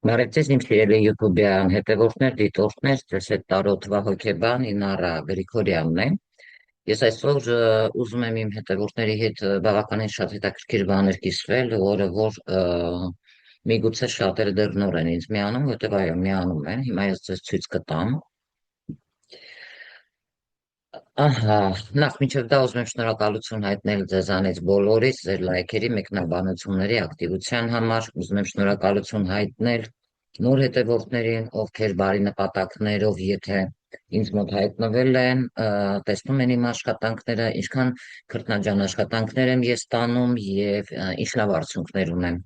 Բարև ձեզ, իմ սիրելի յութուբյան հետևորդներ, դիտորդներ, ձեզ հետ տարօթվա հոգեբան Ինարա Գրիգորյանն է։ Ես այսօր ուզում եմ իմ հետևորդների հետ բավականին շատ հետաքրքիր բաներ կիսվել, որը որ միգուցե շատերը դեռ նոր են ինձ միանում, որտեղ այո, միանում են։ Հիմա ես ձեզ ցույց կտամ։ Ահա, նախ մինչև դա ուզում եմ շնորհակալություն հայտնել ձեզանից բոլորից, ձեր լայքերի, մեկնաբանությունների, ակտիվության համար։ Ուզում եմ շնորհակալություն հայտնել նոր հետևորդներին, ովքեր բարի նպատակներով, եթե ինձ մոտ հայտնվել են, տեսնում են իմ աշխատանքները, ինչքան քրտնաջան աշխատանքներ եմ ես տանում եւ ինչ լավ արդյունքներ ունեմ։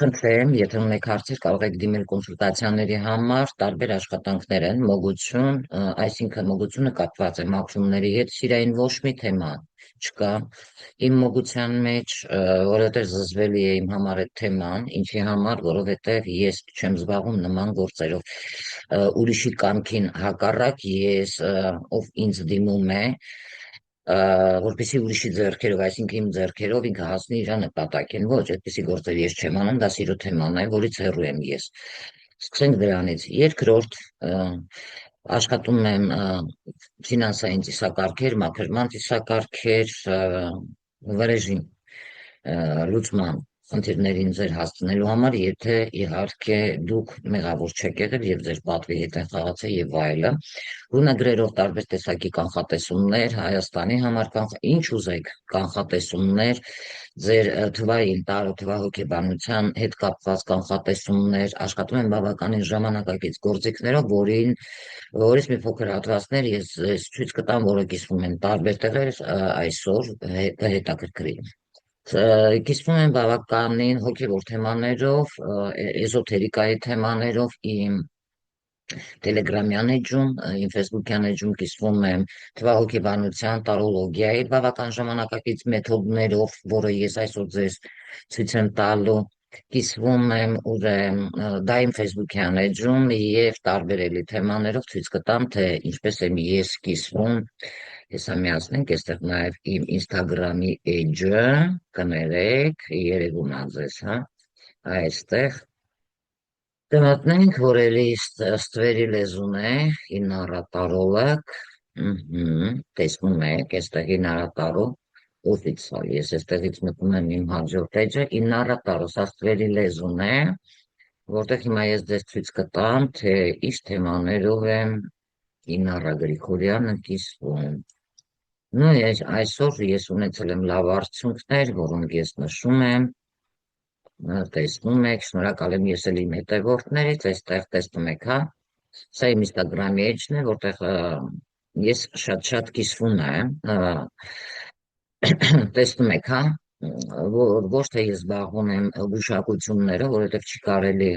Խնդրեմ, եթե ունեք հարցեր, կարող եք դիմել կոնսուլտացիաների համար, տարբեր աշխատանքներ են, մոգություն, այսինքն մոգությունը կապված է մաքրումների հետ, սիրային ոչ մի թեմա չկա իմ մոգության մեջ, որովհետև զզվելի է իմ համար այդ թեման, ինչի համար, որովհետև ես չեմ զբաղվում նման գործերով, ուրիշի կամքին հակառակ ես, ով ինձ դիմում է, որպեսզի ուրիշի ձեռքերով, այսինքն իմ ձեռքերով ինքը հասնի իր նպատակին։ Ոչ, այդպիսի գործեր ես չեմ անում, դա սիրո թեման է, որից հեռու եմ ես։ Սկսենք դրանից։ Երկրորդ, աշխատում եմ ֆինանսային ծիսակարգեր, մաքրման ծիսակարգեր, վրեժի լուծման խնդիրներին ձեր հասցնելու համար, եթե իհարկե դուք մեղավոր չեք եղել եւ ձեր պատվի հետ են խաղացել եւ այլն։ Ռունագրերով տարբեր տեսակի կանխատեսումներ, Հայաստանի համար ինչ ուզեք կանխատեսումներ, ձեր թվային թվահոգեբանության հետ կապված կանխատեսումներ, աշխատում եմ բավականին ժամանակակից գործիքներով, որից մի փոքր հատվածներ ես ցույց կտամ, որը կիսվում են տարբեր տեղեր այսօր կհետաքրքրի։ Կիսվում են բավականին հոգևոր թեմաներով, էզոթերիկայի թեմաներով իմ Տելեգրամյան էջում, իմ ֆեյսբուքյան էջում կիսվում եմ թվահոգեբանության, տարոլոգիայի բավական ժամանակակից մեթոդներով, որը ես այսօր ձեզ ցույց եմ տալու, կիսվում եմ դա իմ ֆեյսբուքյան էջում եւ տարբեր էլի թեմաներով ցույց կտամ, թե ինչպես եմ ես կիսվում։ Հեսա միացնենք, այստեղ նաև իմ Instagram-ի էջը, կներեք, երևում է ձեզ, հա, այստեղ կմտնենք, որ էլի ստվերի լեզուն է, ինարատարոլակ, տեսնում եք, այստեղ ինարատարո, օֆիցիալ, ես այստեղից մտնում եմ իմ հաջորդ էջը, ինարատարո, սա ստվերի լեզուն է, որտեղ հիմա ես ձեզ ցույց կտամ, թե ինչ թեմաներով եմ Ինարա Գրիգորյանը կիսվում։ Ну, այսօր ես ունեցել եմ լավ արդյունքներ, որոնք ես նշում եմ, տեսնում եք, շնորհակալ եմ ես էլ իմ հետևորդներից, այստեղ տեսնում եք, հա, սա իմ Instagram-ի էջն է, որտեղ ես շատ կիսվում եմ, տեսնում եք, հա, ոչ թե ես զբաղվում եմ գուշակությունները, որովհետև չի կարելի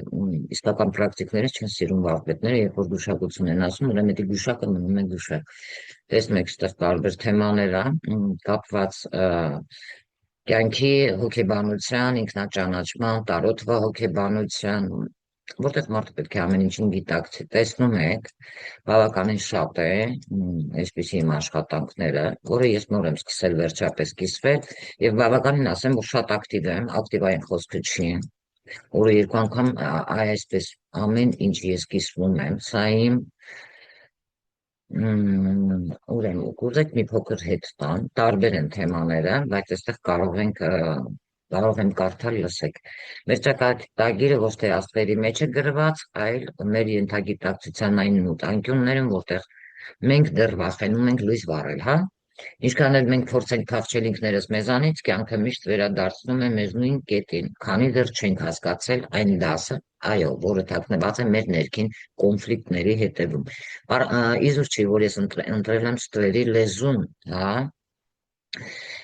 իսկական պրակտիկները չեն սիրում վարպետները, երբ որ գուշակություն են ասում, ուրեմն դա գուշակը մնում է գուշակ։ Տեսնում եք, այստեղ տարբեր թեմաներ ա, կապված կյանքի հոգեբանության, ինքնաճանաչման, տարօթվա հոգեբանության, որտեղ մարդը պետք է ամեն ինչին գիտակցի, տեսնում եք, բավականին շատ է, այսպիսի իմ աշխատանքները, որը ես նոր եմ սկսել վերջապես կիսվել, եւ բավականին ասեմ, որ շատ ակտիվ եմ, ակտիվային խոսքը չի, որը երկու անգամ այսպես ամեն ինչ ես կիսվում եմ, սա իմ ուրեմն կուզեք մի փոքր հետ տան, տարբեր են թեմաները, բայց այստեղ կարող եմ կարդալ, լսեք։ Մեր ճակատագիրը ոչ թե աստղերի մեջ է գրված, այլ մեր ենթագիտակցության այն անկյուններում, որտեղ մենք դեռ վախենում ենք լույս վառել, հա։ Ինչքան էլ մենք փորձենք փախչել ինքներս մեզանից, կյանքը միշտ վերադարձնում է մեզ նույն կետին, քանի դեռ չենք հասկացել այն դասը, այո, որը թաքնված է մեր ներքին կոնֆլիկտների հետևում։ Իզուր չի, որ ես ընտրել եմ ստվերի լեզուն, հա,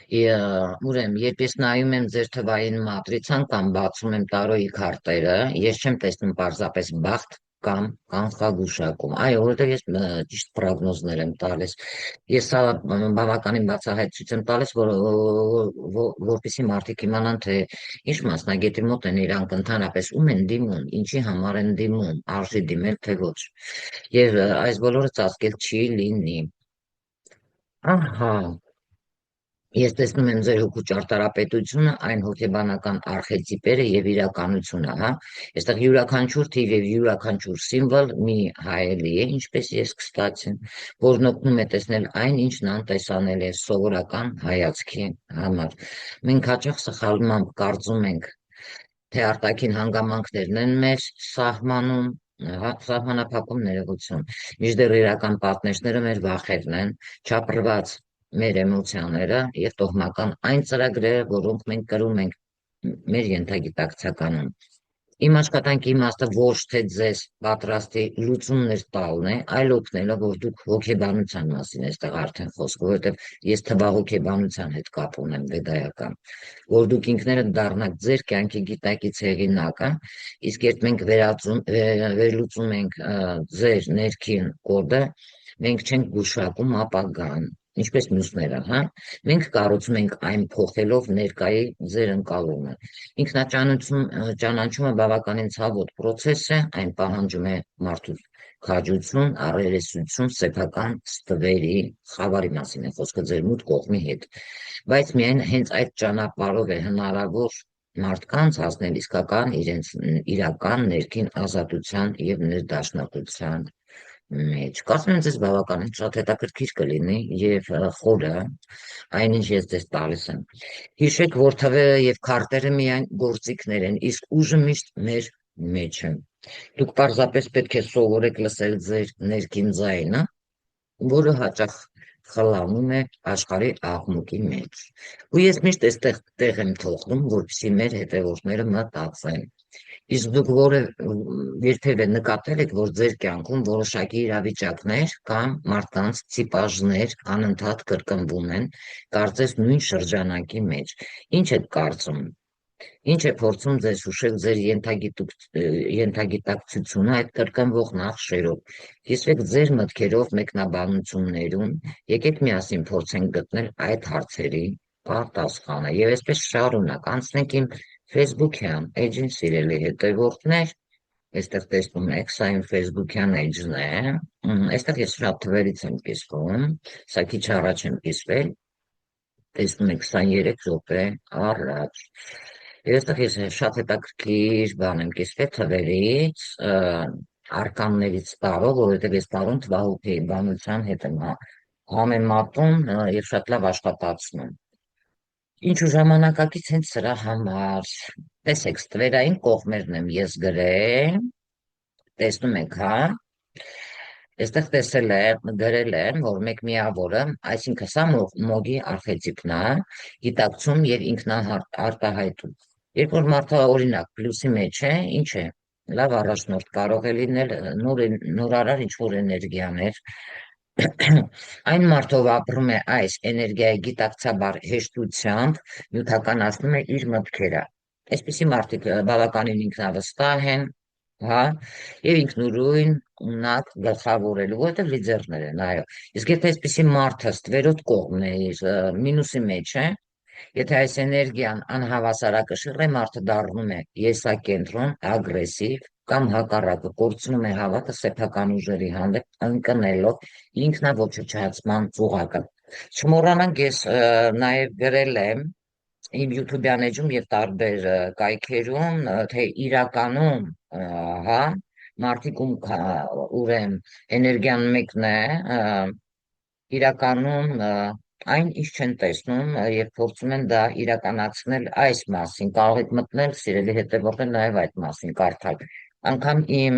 ուրեմն, երբ ես նայում եմ ձեր թվային մատրիցան կամ բացում եմ տարոյի քարտերը, ես չեմ տեսնում պարզապես բախտ կամ կանխագուշակում։ Այո, որովհետև ես ճիշտ պրոգնոզներ եմ տալիս։ Ես սա բավականին բացահայտ ցույց եմ տալիս, որպեսզի մարդիկ իմանան, թե ինչ մասնագետի մոտ են իրանք ընդհանրապես ում են դիմում, ինչի համար են դիմում, արժի դիմել, թե ոչ։ Եվ այս բոլորը ծածկել չի լինի։ Ահա, Ես տեսնում եմ ձեր հոգու ճարտարապետությունը, այն հոգեբանական արխետիպերը եւ իրականությունը, հա։ Այստեղ յուրաքանչյուր թիվ եւ յուրաքանչյուր սիմվոլ մի հայելի է, ինչպես ես կստացին, որն օգնում է տեսնել այն, ինչն անտեսանել է սովորական հայացքի համար։ Մենք հաճախ սխալմամբ կարծում ենք, թե արտաքին հանգամանքներն են մեր սահմանում, սահմանափակում ներողություն, մինչդեռ իրական պատնեշները մեր վախերն են, չափրված մեր էմոցիաները եւ տոհմական այն ծրագրերը, որոնք մենք կրում ենք մեր ենթագիտակցականում։ Իմ աշխատանքի իմաստը ոչ թե ձեզ պատրաստի լուծումներ տալն է, այլ օգնելը, որ դուք հոգեբանության մասին այստեղ արդեն խոսքը, որովհետև ես թվահոգեբանության հետ կապ ունեմ վեդայական, որ դուք ինքներդ դառնաք ձեր կյանքի գիտակից հեղինակը, իսկ երբ մենք վերլուծում ենք ձեր ներքին կոդը, մենք չենք գուշակում ապագան, ինչպես մյուսները, հա, մենք կառուցում ենք այն փոխելով ներկայի ձեր ընկալումը։ Ճանաչումը բավականին ցավոտ պրոցես է, այն պահանջում է մարդուց քաջություն, առերեսություն, սեփական ստվերի, խավարի մասին է խոսքը ձեր մութ կողմի հետ։ Բայց միայն հենց այդ ճանապարհով է հնարավոր մարդկանց հասնել իսկական իրենց իրական ներքին ազատության եւ ներդաշնակության մեջ։ Կարծում եմ ձեզ բավականին շատ հետաքրքիր կլինի եւ խորը այնինչ ես ձեզ տալիս եմ։ Հիշեք, որ թվերը եւ քարտերը միայն գործիքներ են, իսկ ուժը միշտ մեր մեջ է։ Դուք պարզապես պետք է սովորեք լսել ձեր ներքին ձայնը, որը հաճախ խլանում է աշխարհի աղմուկի մեջ։ Ու ես միշտ այստեղ տեղ եմ թողնում, որպեսզի մեր հետևորդները մտածեն։ Իսկ դուք երբևէ նկատել եք, որ ձեր կյանքում որոշակի իրավիճակներ կամ մարդկանց տիպաժներ անընդհատ կրկնվում են, կարծես նույն շրջանակի մեջ։ Ինչ եք կարծում։ Ինչ է փորձում ձեզ հուշել ձեր ենթագիտակցությունը այդ կրկնվող նախշերով։ Կիսվեք ձեր մտքերով մեկնաբանություններում, եկեք միասին փորձենք գտնել այդ հարցերի պատասխանը։ Եվ այսպես շարունակ անցնենք իմ Facebook-յան էջին սիրելի հետևորդներ, այստեղ տեսնում եք, սա իմ Facebook-յան էջն է, այստեղ ես շատ թվերից եմ կիսվում, սա քիչ առաջ եմ կիսվել, տեսնում եք 23 րոպե առաջ։ Եվ այստեղ ես շատ հետաքրքիր բան եմ կիսվել թվերից, արկաններից տարով, որովհետև ես տարում թվահոգի բանության հետ եմ համեմատում եւ շատ լավ աշխատացնում։ Ինչու ժամանակակից հենց սրա համար։ Տեսեք, ստվերային կողմերն եմ ես գրել, տեսնում եք, հա։ Այստեղ գրել եմ, որ մեկ միավորը, այսինքն սա մոգի արխետիպն է, գիտակցում եւ ինքնարտահայտում։ Երբ որ մարդը օրինակ պլյուսի մեջ է, ինչ է, լավ առաջնորդ կարող է լինել նորարար ինչ-որ էներգիաներ, այն մարդով ապրում է այս էներգիայի գիտակցաբար հեշտությամբ, նյութականացնում է իր մտքերը։ Այսպիսի մարդիկ բավականին ինքնավստահ են, հա, եւ ինքնուրույն ունակ գլխավորելու, որովհետեւ լիդերներ են, այո։ Իսկ եթե այսպիսի մարդը ստվերոտ կողմն է, մինուսի մեջ է, եթե այս էներգիան անհավասարակշիռ է, մարդը դառնում է եսակենտրոն, ագրեսիվ կամ հակառակը կորցնում է հավատը սեփական ուժերի հանդեպ ընկնելով ինքնաոչնչացման ծուղակը։ Չմոռանանք, ես նաև գրել եմ իմ YouTube-յան էջում եւ տարբեր կայքերում, թե իրականում, հա, մարդիկ ուրեմն էներգիան մեկն է, իրականում այն ինչ չեն տեսնում եւ փորձում են դա իրականացնել այս մասին, կարող եք մտնել սիրելի հետևորդներ նաեւ այդ մասին կարդալ։ Անգամ իմ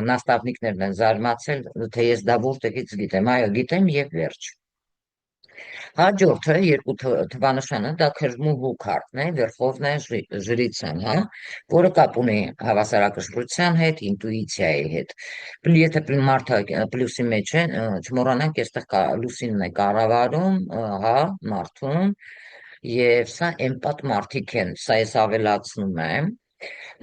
նաստավնիկներն են զարմացել, թե ես դա որտեղից գիտեմ, այո, գիտեմ եւ վերջ։ Հաջորդը երկու թվանշանը դա քրմուհու քարտն է, վերխովն է ժրիցան, հա, որը կապ ունի հավասարակշռության հետ, ինտուիցիայի հետ։ Եթե մարդը պլյուսի մեջ է, չմոռանանք, այստեղ լուսինն է կառավարում, հա, մարդուն, եւ սա էմպատ մարդիկ են, սա ես ավելացնում եմ։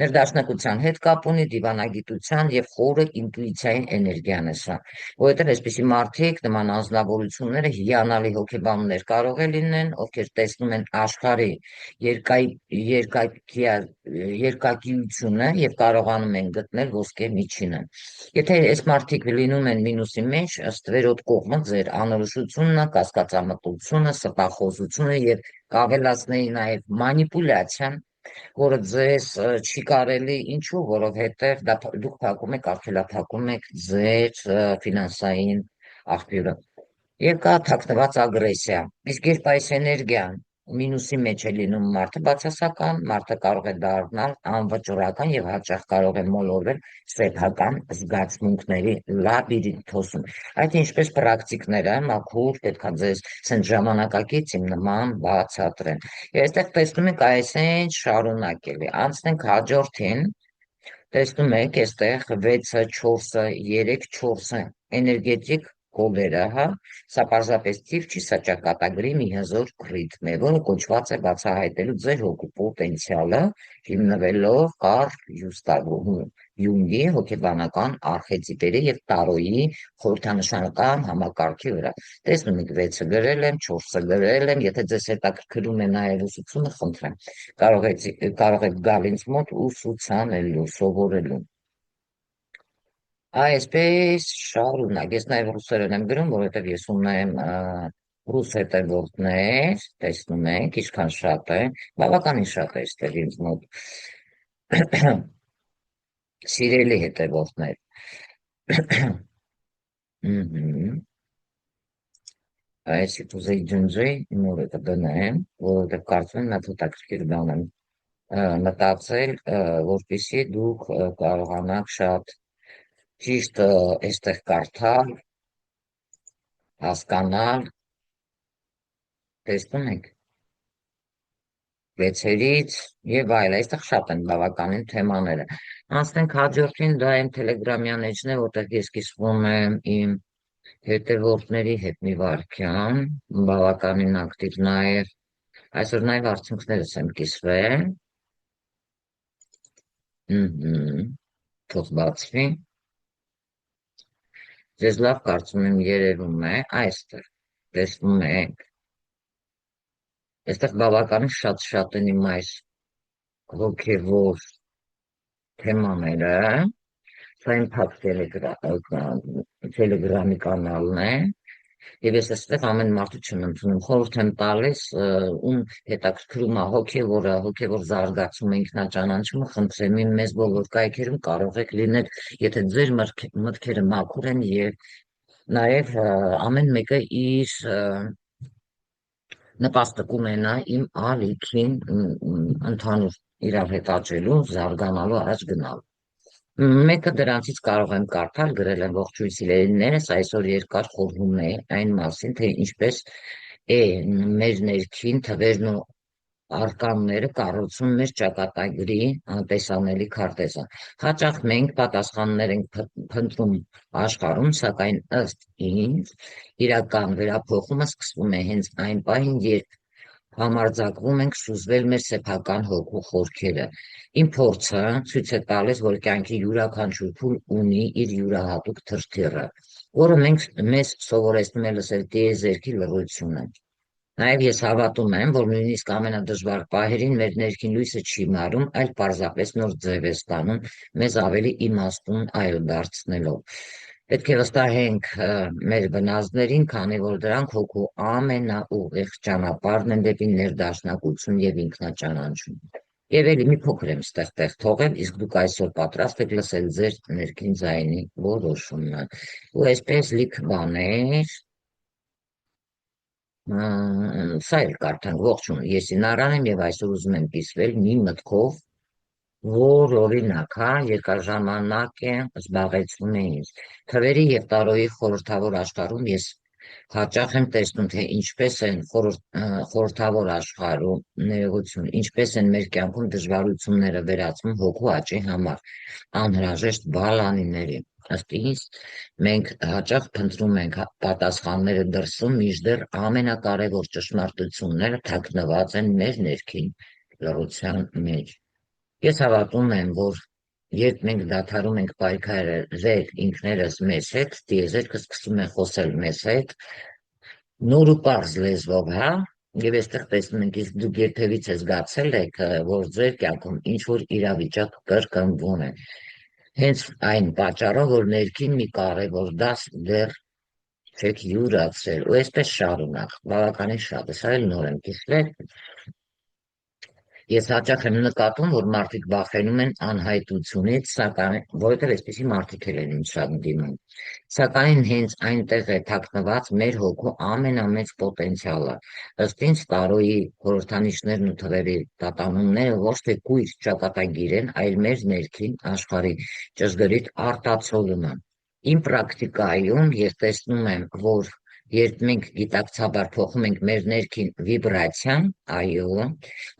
Ներդաշնակության հետ կապ ունի դիվանագիտության և խորը ինտուիցիայի էներգիան է սա, որովհետև այսպիսի մարդիկ, նման անձնավորությունները հիանալի հոգեբաններ կարող է լինեն, ովքեր տեսնում են աշխարհի երկայքյա- երկակիությունը և կարողանում են գտնել ոսկե միջինը։ Եթե այս մարդիկ լինում են մինուսի մեջ, ըստ վերոտ կողմը ձեր անորոշությունը, կասկածամտությունը, սպախոզությունը և կավելացնեի նաև մանիպուլյացիան, որը ձեզ չի կարելի, ինչու, որովհետև դուք փակում եք, արգելափակում եք ձեր ֆինանսային աղբյուրը։ Եվ կա թաքնված ագրեսիա։ Իսկ երբ այս էներգիան մինուսի մեջ է լինում մարդը, բացասական, մարդը կարող է դառնալ անվճռական եւ հաճախ կարող է մոլորվել սեփական զգացմունքների լաբիրինթոսում։ Այդ ինչպես պրակտիկները, մաքուր, պետքա ձեզ սենց ժամանակակից իմ նման բացատրեն։ Եվ այստեղ տեսնում եք այսինչ շարունակելի։ Անցնենք հաջորդին, տեսնում եք այստեղ 6-ը, 4-ը, 3, 4-ը էներգետիկ կոդերը, հա, սա պարզապես թիվ չի, սա ճակատագրի մի հզոր ռիթմ է, որը կոչված է բացահայտելու ձեր հոգու պոտենցիալը, հիմնվելով Կարլ Յունգի հոգեբանական արխետիպերի և Տարոյի խորհրդանշական համակարգի վրա։ Տեսնում եք 6-ը գրել եմ, 4-ը գրել եմ, եթե ձեզ հետաքրքրում է նաև ուսուցումը, խնդրեմ, կարող եք գալ ինձ մոտ ուսուցանելու, սովորելու։ Այսպես շարունակ, ես նաև ռուսերեն եմ գրում, որովհետև ես ունեմ ռուս հետևորդներ, տեսնում եք, ինչքան շատ է, բավականին շատ է այստեղ ինձ մոտ սիրելի հետևորդներ։ Այսի կուզեի ջնջեի, նորը կդնեմ, որովհետև կարծում եմ նա հետաքրքիր բան եմ մտածել, որպեսզի դուք կարողանաք շատ ճիշտ այստեղ կարդալ, հասկանալ, տեսնում եք, 6-երից եւ այլ, այստեղ շատ են բավականին թեմաները։ Անցնենք հաջորդին, դա իմ տելեգրամյան էջն է, որտեղ ես կիսվում եմ իմ հետևորդների հետ մի վայրկյան, բավականին ակտիվ նաև, այսօր նաև արդյունքներս եմ կիսվել, թող բացվի, ձեզ լավ կարծում եմ երևում է, այստեղ, տեսնում եք, այստեղ բավականին շատ են իմ այս հոգևոր թեմաները, սա իմ փակ տելեգրամի կանալն է, եւ ես այստեղ ամեն մարդու չեմ ընդունում, խորհուրդ եմ տալիս, ում հետաքրքրում է հոգևոր զարգացումը, ինքնաճանաչումը, խնդրեմ իմ մեզ բոլոր կայքերում կարող եք լինել, եթե ձեր մտքերը մաքուր են եւ նաեւ ամեն մեկը իր նպաստը կունենա իմ ալիքին ընդհանուր իրար հետ աճելու, զարգանալու, առաջ գնալու։ Մեկը դրանցից կարող եմ կարդալ, գրել եմ ողջույն սիրելիներս, այսօր երկար խորհում է այն մասին, թե ինչպես է մեր ներքին թվերն ու արկանները կառուցում մեր ճակատագրի տեսանելի քարտեզը։ Հաճախ մենք պատասխաններ ենք փնտրում աշխարհում, սակայն ըստ ինձ իրական վերափոխումը սկսվում է հենց այն պահին, երբ համարձակվում ենք սուզվել մեր սեփական հոգու խորքերը։ Իմ փորձը ցույց է տալիս, որ կյանքի յուրաքանչյուր փուլ ունի իր յուրահատուկ թրթիռը, որը մեզ սովորեցնում է լսել տիեզերքի լռությունը։ Նաև ես հավատում եմ, որ նույնիսկ ամենադժվար պահերին մեր ներքին լույսը չի մարում, այլ պարզապես նոր ձև է ստանում, մեզ ավելի իմաստուն այլ դարձնելով։ Պետք է վստահենք մեր բնազդներին, քանի որ դրանք հոգու ամենաուղիղ ճանապարհն են դեպի ներդաշնակություն եւ ինքնաճանաչում։ Եվ էլի մի փոքր եմ ստեղ տեղ թողել, իսկ դուք այսօր պատրաստ եք լսել ձեր ներքին ձայնի որոշումը։ Ու այսպես լիք բաներ, սա էլ կարդանք, ողջույն, ես Ինարան եմ եւ այսօր ուզում եմ կիսվել մի մտքով, որ օրինակ, հա, երկարաժամանակ է զբաղեցնում է ինձ։ Թվերի եւ տարոյի խորհրդավոր աշխարհում ես հաճախ եմ տեսնում, թե ինչպես են խորհրդավոր աշխարհում ներողություն, ինչպես են մեր կյանքում դժվարությունները վերածվում հոգու աճի համար, անհրաժեշտ բալանիների։ Ըստ ինձ, մենք հաճախ փնտրում ենք պատասխանները դրսում, մինչդեռ ամենակարևոր ճշմարտությունները թաքնված են մեր ներքին լռության մեջ։ Ես հավատում եմ, որ երբ մենք դադարում ենք պայքարել ինքներս մեզ հետ, տիեզերքը սկսում է խոսել մեզ հետ, նոր ու պարզ լեզվով, հա, եւ այստեղ տեսնում ենք, իսկ դուք երբևիցե զգացել եք, որ ձեր կյանքում ինչ որ իրավիճակ կրկնվում է։ Հենց այն պատճառով, որ ներքին մի կարևոր դաս դեռ չեք յուրացրել, ու այսպես շարունակ, բավականին շատ է, սա էլ նոր եմ կիսվել, ես հաճախ եմ նկատում, որ մարդիկ վախենում են անհայտությունից, սակայն, որովհետև այսպիսի մարդիկ էլ են ինձ շատ դիմում, սակայն հենց այնտեղ է թաքնված մեր հոգու ամենամեծ պոտենցիալը։ Ըստ ինձ, Տարոյի խորհրդանիշներն ու թվերի տատանումները ոչ թե կույր ճակատագիր են, այլ մեր ներքին աշխարհի ճշգրիտ արտացոլումը։ Իմ պրակտիկայում ես տեսնում եմ, որ երբ մենք գիտակցաբար փոխում ենք մեր ներքին վիբրացիան, այո,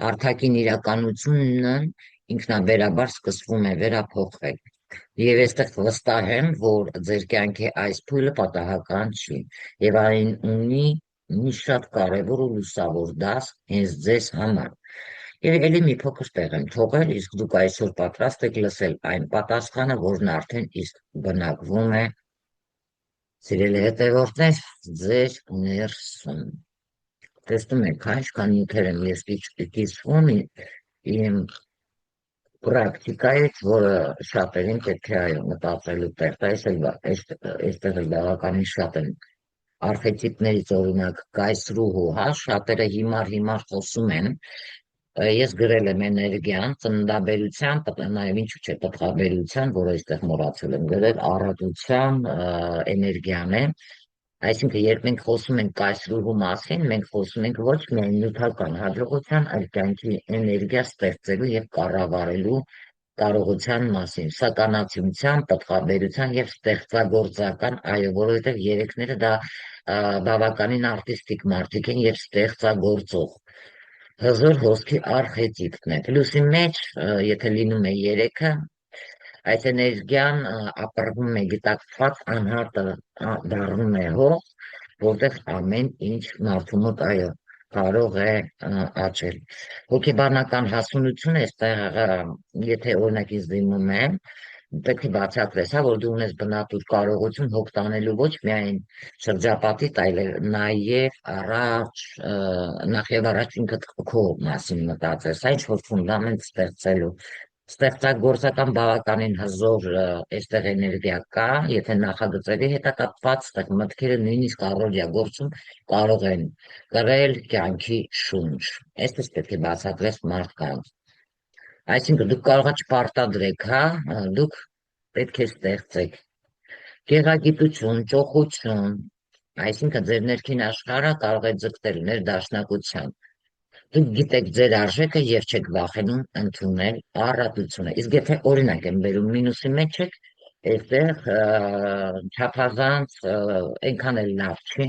արտաքին իրականությունն ինքնաբերաբար սկսվում է վերափոխվել։ Եվ այստեղ վստահ եմ, որ ձեր կյանքի այս փուլը պատահական չի, եւ այն ունի մի շատ կարևոր ու լուսավոր դաս հենց ձեզ համար։ Եվ ելի մի փոքր տեղ եմ թողել, իսկ դուք այսօր պատրաստ եք լսել այն պատասխանը, որն արդեն իսկ բնակվում է, սիրելի հետևորդներ, ձեր ներսում։ Տեսնում եք, ինչքան նյութեր եմ ես կիսվում իմ պրակտիկայից, որը շատերին պետք է այո մտածելու տեղ, այստեղ էլ բավականին շատ են արխետիպներից օրինակ կայսրուհու, հա, շատերը հիմար խոսում են, ես գրել եմ էներգիան, ծննդաբերության, նաև ինչու՞ չէ պտղաբերության, որը այստեղ մոռացել եմ գրել, առատության էներգիան է, այսինքն երբ մենք խոսում ենք կայսրուհու մասին, մենք խոսում ենք ոչ միայն նյութական հաջողության, այլ կյանքի էներգիա ստեղծելու եւ կառավարելու կարողության մասին, սականացիության, պտղաբերության եւ ստեղծագործական, այո, որովհետեւ երեքները դա բավականին արտիստիկ մարդիկ են եւ ստեղծագործող հզոր հոսքի արխետիպն է։ Պլյուսի մեջ, եթե լինում է երեքը, այս էներգիան ապրվում է գիտակցված անհատը դառնում է հող, որտեղ ամեն ինչ մարդու մոտ այո կարող է աճել։ Հոգեբանական հասունությունը այստեղ, եթե օրինակ ինձ դիմում է, պետք է բացատրես, հա, որ դու ունես բնատուր կարողություն հոգ տանելու ոչ միայն շրջապատից, այլ նաև առաջ, նախ եւ առաջ ինքդ քո մասին մտածես, այն ինչ որ ֆունդամենտ ստեղծելու ստեղծագործական բավականին հզոր այստեղ էներգիա կա, եթե նախագծերի հետ է կապված, այստեղ մտքերը նույնիսկ առօրյա գործում կարող են կրել կյանքի շունչ։ Այսպես պետք է բացատրես մարդկանց։ Այսինքն դուք կարող եք չպարտադրեք, հա, դուք պետք է ստեղծեք գեղագիտություն, ճոխություն, այսինքն ձեր ներքին աշխարհը կարող է ձգտել ներդաշնակության։ Դուք գիտեք ձեր արժեքը եւ չեք վախենում ընդունել առատությունը։ Իսկ եթե օրինակ եմ բերում մինուսի մեջ եք, այստեղ չափազանց այնքան էլ լավ չի։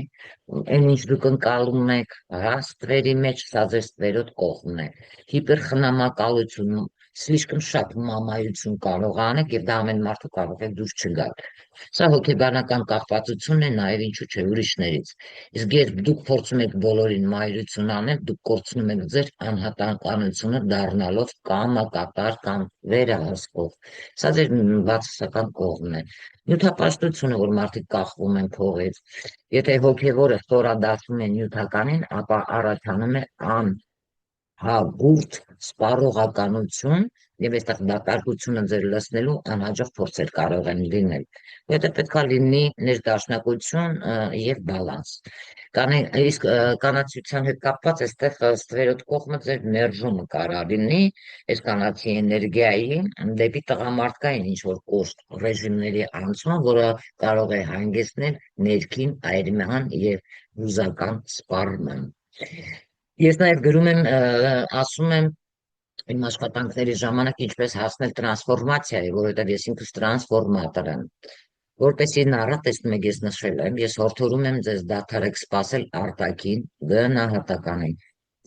Այն ինչ դուք ընկալում եք, հա, ստվերի մեջ, սա ձեր ստվերոտ կողմն է։ Հիպերխնամակալություն, слишком շատ մամայություն կարող անեք եւ դա ամեն մարդու կարող է դուր չգալ։ Սա հոգեբանական կախվածություն է նաև ինչու՞ չէ ուրիշներից։ Իսկ երբ դուք փորձում եք բոլորին մայրություն անել, դուք կորցնում եք ձեր անհատականությունը դառնալով կամակատար կամ վերահսկող։ Սա ձեր բացասական կողմն է։ Նյութապաշտությունը, որ մարդիկ կախվում են փողից, եթե հոգևորը ստորադասում է նյութականին, ապա առաջանում է հագուրդ սպառողականություն եւ այստեղ դատարկությունը ձեր լցնելու անհաջող փորձեր կարող են լինել, որովհետեւ պետք է լինի ներդաշնակություն եւ բալանս։ Իսկ կանացիության հետ կապված այստեղ ստվերոտ կողմը ձեր մերժումը կարա լինի, այս կանացի էներգիայի դեպի տղամարդկային ինչ որ կոշտ ռեժիմների անցումը, որը կարող է հանգեցնել ներքին այրման եւ հուզական սպառման։ Ես նաև գրում եմ, ասում եմ իմ աշխատանքների ժամանակ ինչպես հասնել տրանսֆորմացիայի, որովհետև ես ինքս տրանսֆորմատոր եմ։ Որպեսզի նա տեսնում եք, ես նշել եմ, ես հորդորում եմ ձեզ դադարեք սпасել արտաքին գնահատականին։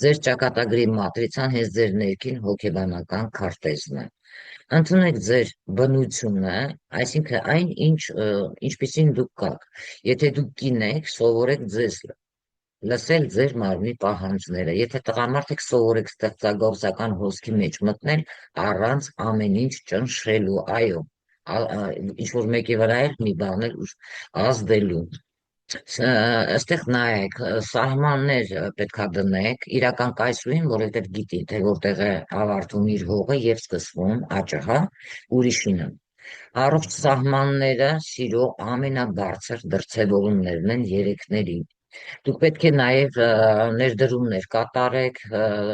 Ձեր ճակատագրի մատրիցան հենց ձեր ներքին հոգեբանական քարտեզն է։ Ընդունեք ձեր բնությունը, այսինքն այն ինչպիսին դուք կաք։ Եթե դուք կին եք, սովորեք ձեզ լսել ձեր մարմնի պահանջները։ Եթե տղամարդ եք, սովորեք ստեղծագործական հոսքի մեջ մտնել առանց ամեն ինչ ճնշելու, այո, ինչ-որ մեկի վրա էլ մի բան էլ ազդելու։ Այստեղ նայեք, սահմաններ պետք է դնեք իրական կայսրուին, որովհետև գիտի, թե որտեղ է ավարտում իր հողը և սկսվում աճը, հա, ուրիշինը։ Առողջ սահմանները սիրո ամենաբարձր դրսևորումներն են երեքների։ Դուք պետք է նաև ներդրումներ կատարեք,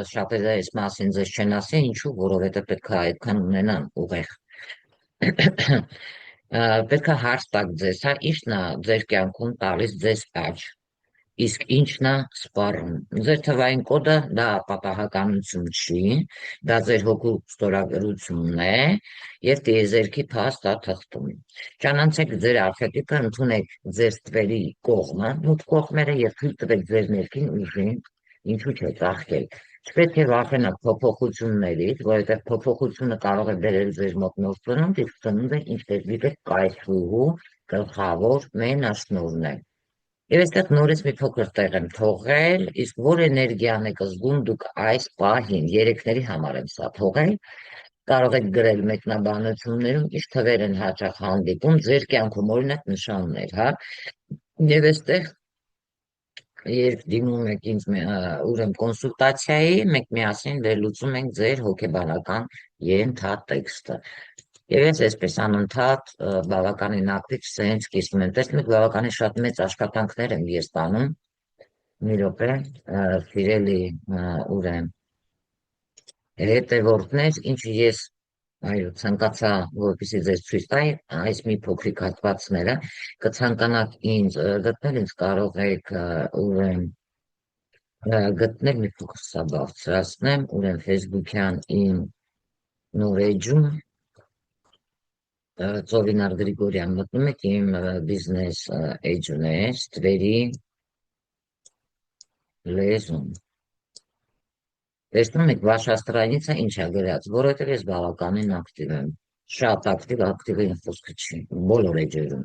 շատերը այս մասին ձեզ չեն ասի, ինչու, որովհետև պետք է այդքան ունենան ուղեղ։ Պետք է հարց տաք ձեզ, հա, ի՞նչն է ձեր կյանքում տալիս ձեզ աճ, իսկ ի՞նչն է սպառում։ Ձեր թվային կոդը դա պատահականություն չի, դա ձեր հոգու ստորագրությունն է և տիեզերքի փաստ է թղթում։ Ճանաչեք ձեր արխետիպը, ընդունեք ձեր ստվերի կողմը, մութ կողմերը և թույլ տվեք ձեր ներքին ուժին, ինչու՞ չէ ծաղկել։ Չպետք է վախենաք փոփոխություններից, որովհետև փոփոխությունը կարող է բերել ձեր մոտ նոր ծնունդ, իսկ ծնունդը, ինչպես գիտեք, կայսրուհու գլխավոր մենաշնորհն է։ Եվ այստեղ նորից մի փոքր տեղ եմ թողել, իսկ որ էներգիան եք զգում դուք այս պահին, երեքների համար եմ սա թողել, կարող եք գրել մեկնաբանություններում, ինչ թվեր են հաճախ հանդիպում ձեր կյանքում, օրինակ նշաններ, հա։ Եվ այստեղ երբ դիմում եք ինձ ուրեմն կոնսուլտացիայի, մենք միասին վերլուծում ենք ձեր հոգեբանական ենթատեքստը։ Եվ ես այսպես անընդհատ բավականին ակտիվ սենս կիսում եմ։ Տեսնում եք, բավականին շատ մեծ աշխատանքներ եմ ես տանում։ Մի րոպե, սիրելի ուրեմն հետևորդներ, ինչը ես այո, ցանկացա, որպեսզի ձեզ ցույց տայի այս մի փոքրիկ հատվածները, կցանկանաք ինձ գտնել, ինձ կարող եք ուրեմն գտնել, մի փոքր սա բարձրացնեմ, ուրեմն Facebook-յան իմ նոր էջում, Ծովինար Գրիգորյան մտնում եք, իմ բիզնես էջն է, ստվերի լեզուն։ Տեսնում եք, վаш աստրանիցը ինչ է գրած, որովհետև ես բավականին ակտիվ եմ, շատ ակտիվը իմ խոսքը չի, բոլոր էջերում։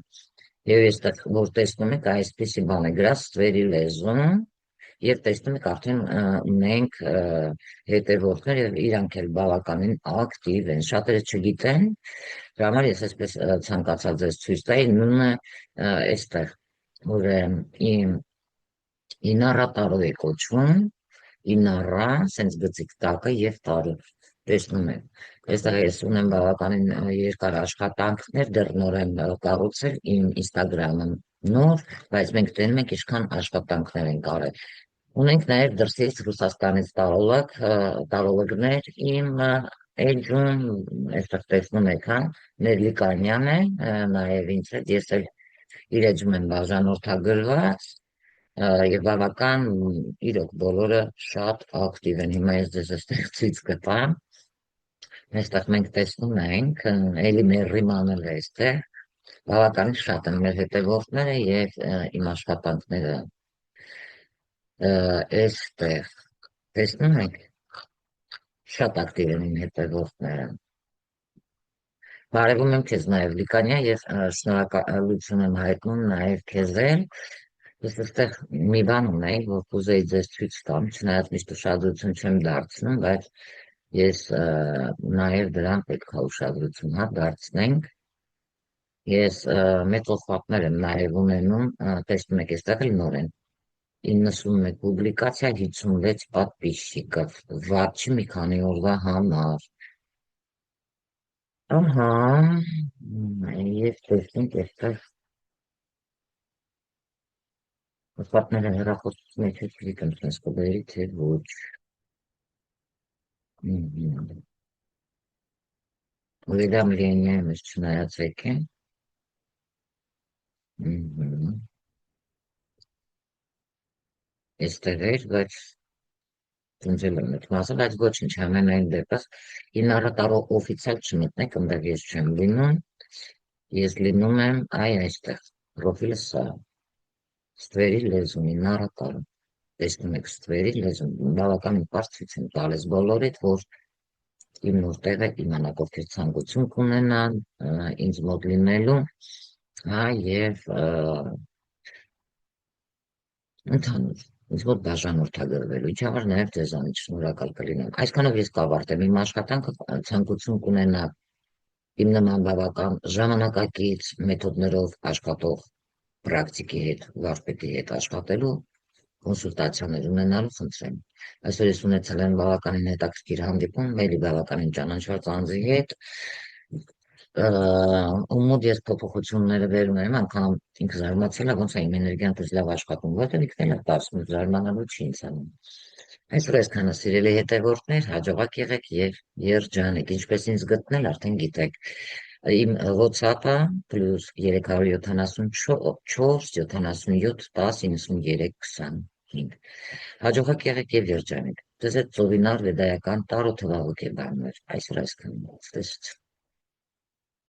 Եվ ես որ տեսնում եք, այսպիսի բան է գրած ստվերի լեզուն, և տեսնում եք արդեն ունենք հետևորդներ և իրանք էլ բավականին ակտիվ են, շատերը չգիտեն, դրա համար ես այսպես ցանկացա ձեզ ցույց տայի, նույնը այստեղ, ուրեմն իմ ինառա տարո է կոչվում, ինառա, սենց գծիկ տակը և տարը, տեսնում եք, այստեղ ես ունեմ բավականին երկար աշխատանքներ, դեռ նոր եմ կառուցել իմ ինստագրամը նոր, բայց մենք տենում ենք ինչքան աշխատանքներ են կարել։ Ունենք նաև դրսից Ռուսաստանից տարոլոգներ իմ էջում, այստեղ տեսնում եք, հա, Ներլի Կանյան է, նաև ինձ հետ, ես էլ իր էջում եմ բաժանորդագրված, և բավական իրոք բոլորը շատ ակտիվ են, հիմա ես ձեզ այստեղ ցույց կտամ, այստեղ մենք տեսնում ենք, էլի Մերրիման էլ է այստեղ, բավականին շատ են մեր հետևորդները և իմ աշխատանքները այստեղ, տեսնում եք, շատ ակտիվ են իմ հետևորդները։ Բարևում եմ քեզ նաև Լիկանյա և շնորհակալություն եմ հայտնում նաև քեզ էլ։ Ես այստեղ մի բան ունեի, որ կուզեի ձեզ ցույց տամ, չնայած միշտ ուշադրություն չեմ դարձնում, բայց ես նաև դրան պետք է ուշադրություն դարձնենք։ Ես մեծ օղվածներ եմ նաև ունենում, տեսնում եք այստեղ էլ նոր են։ 91 պուբլիկացիա, 56 պատպիսчиков, վատ չի մի քանի օրվա համար։ Ահա, և տեսնենք այստեղ հստակները հեռախոսից մեջ չգիտեմ, սենց կբերի, թե ոչ։ Уведомления mēs չնայացեք են։ Այստեղ էր, բայց ծնջել եմ այդ մասը, բայց ոչինչ ամենայն դեպս ինառը տարո օֆիցիալ չմտնեք, ընդեղ ես չեմ լինում, ես լինում եմ այստեղ, պրոֆիլը սա, ստվերի լեզուն, ինառը տարո, տեսնում եք ստվերի լեզուն, բավականին պարզ ցույց եմ տալիս բոլորիդ, որ իմ նոր տեղը իմանաք ովքեր ցանկություն կունենան ինձ մոտ լինելու, հա, և ընդհանուր ինձ մոտ բաժանորդագրվելու, ինչ համար նաև ձեզանից շնորհակալ կլինեմ։ Այսքանով ես կավարտեմ իմ աշխատանքը, ցանկություն կունենա իմ նման բավական ժամանակակից մեթոդներով աշխատող պրակտիկի հետ, վարպետի հետ աշխատելու կոնսուլտացիաներ ունենալու խնդրեմ։ Այսօր ես ունեցել եմ բավականին հետաքրքիր հանդիպում, մելի բավականին ճանաչված անձի հետ, ում մոտ ես փոփոխությունները բերում եմ, անգամ ինքը զարմացել է, ոնց է իմ էներգիան դες լավ աշխատում, որտեղ ինքն էլ է դարձնում զարմանալու չի ինձ անում։ Այսօր այսքանը սիրելի հետևորդներ, հաջողակ եղեք եւ երջանիկ, ինչպես ինձ գտնել, արդեն գիտեք։ Իմ WhatsApp-ը +374 77 10 93 25։ Հաջողակ եղեք եւ երջանիկ։ Ձեզ հետ ծովինար վեդայական տարո թվահոգ է բաններ։ Այսօր այսքանը։ Ցտեսություն։